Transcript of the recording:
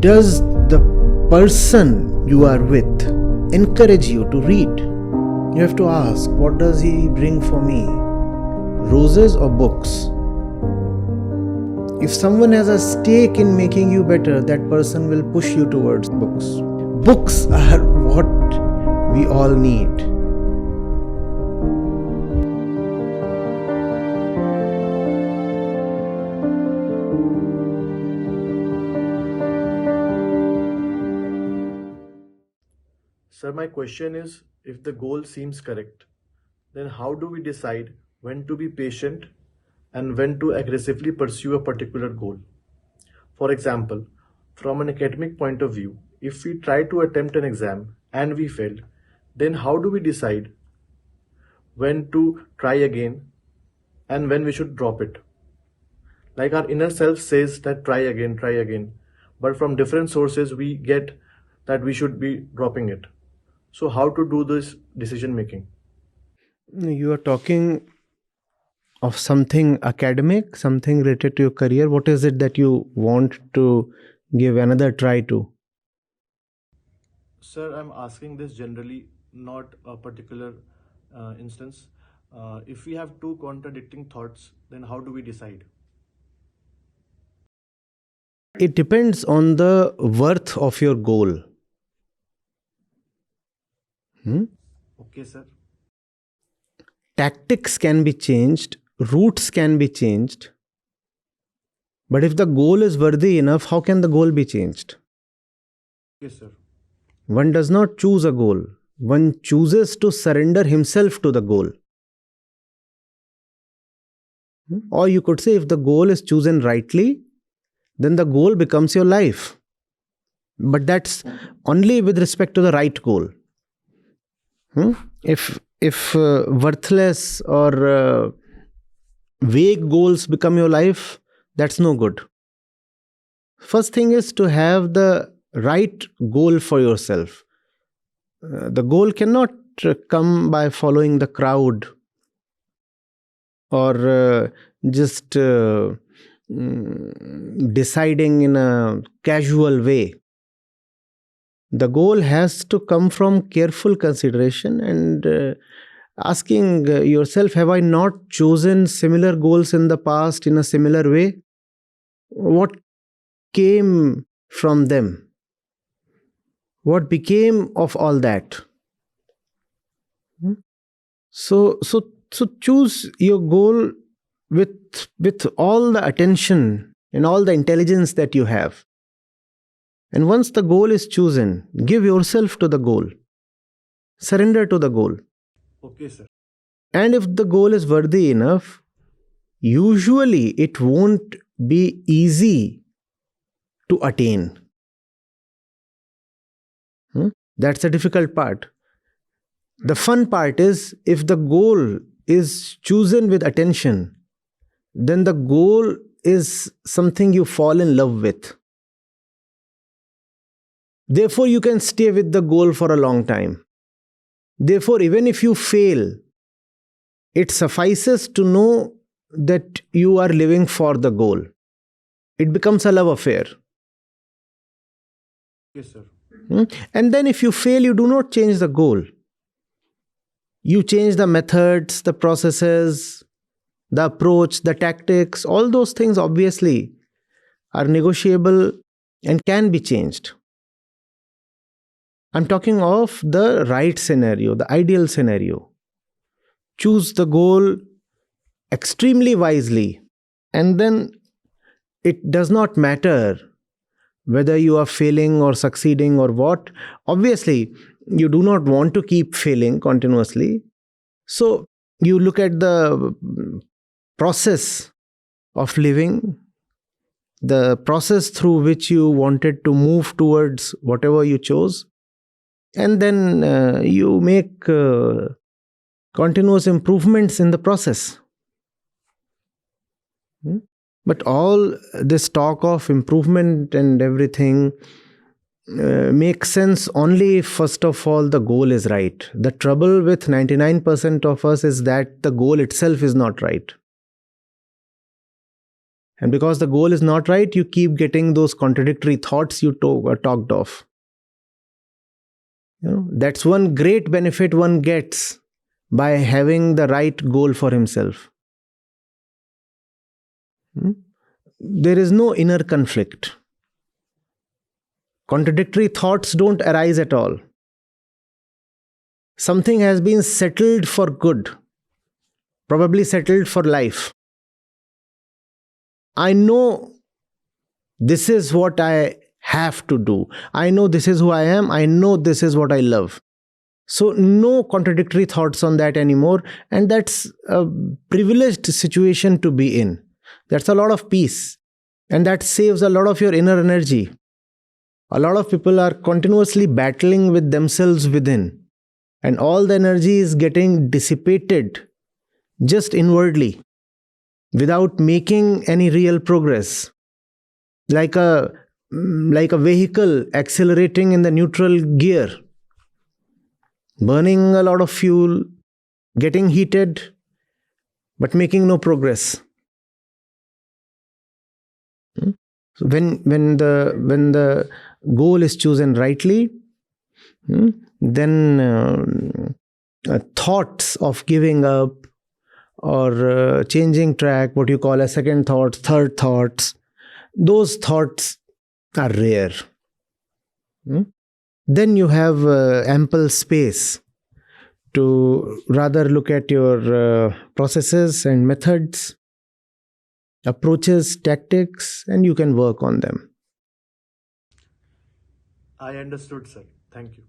Does the person you are with encourage you to read? You have to ask, what does he bring for me? Roses or books? If someone has a stake in making you better, that person will push you towards books. Books are what we all need. Sir, my question is, if the goal seems correct, then how do we decide when to be patient and when to aggressively pursue a particular goal? For example, from an academic point of view, if we try to attempt an exam and we failed, then how do we decide when to try again and when we should drop it? Like our inner self says that try again, but from different sources we get that we should be dropping it. So how to do this decision making? You are talking of something academic, something related to your career. What is it that you want to give another try to? Sir, I'm asking this generally, not a particular instance. If we have two contradicting thoughts, then how do we decide? It depends on the worth of your goal. Okay, sir. Tactics can be changed, routes can be changed. But if the goal is worthy enough, how can the goal be changed? Yes, sir. One does not choose a goal. One chooses to surrender himself to the goal. Or you could say, if the goal is chosen rightly, then the goal becomes your life. But that's only with respect to the right goal. If worthless or vague goals become your life, that's no good. First thing is to have the right goal for yourself. The goal cannot come by following the crowd or just deciding in a casual way. The goal has to come from careful consideration and asking yourself, have I not chosen similar goals in the past in a similar way? What came from them? What became of all that? So choose your goal with all the attention and all the intelligence that you have. And once the goal is chosen, give yourself to the goal. Surrender to the goal. Okay, sir. And if the goal is worthy enough, usually it won't be easy to attain. That's the difficult part. The fun part is, if the goal is chosen with attention, then the goal is something you fall in love with. Therefore, you can stay with the goal for a long time. Therefore, even if you fail, it suffices to know that you are living for the goal. It becomes a love affair. Yes, sir. And then if you fail, you do not change the goal. You change the methods, the processes, the approach, the tactics. All those things obviously are negotiable and can be changed. I'm talking of the right scenario, the ideal scenario. Choose the goal extremely wisely, and then it does not matter whether you are failing or succeeding or what. Obviously, you do not want to keep failing continuously. So you look at the process of living, the process through which you wanted to move towards whatever you chose, and then you make continuous improvements in the process. But all this talk of improvement and everything makes sense only if, first of all, the goal is right. The trouble with 99% of us is that the goal itself is not right. And because the goal is not right, you keep getting those contradictory thoughts you talked of. That's one great benefit one gets by having the right goal for himself. There is no inner conflict. Contradictory thoughts don't arise at all. Something has been settled for good, probably settled for life. I know this is what I have to do. I know this is who I am. I know this is what I love. So, no contradictory thoughts on that anymore. And that's a privileged situation to be in. That's a lot of peace. And that saves a lot of your inner energy. A lot of people are continuously battling with themselves within. And all the energy is getting dissipated just inwardly without making any real progress. Like a vehicle accelerating in the neutral gear, burning a lot of fuel, getting heated, but making no progress. So when the goal is chosen rightly, then thoughts of giving up or changing track, what you call as second thoughts, third thoughts, those thoughts are rare. Then you have ample space to rather look at your processes and methods, approaches, tactics, and you can work on them. I understood, sir. Thank you.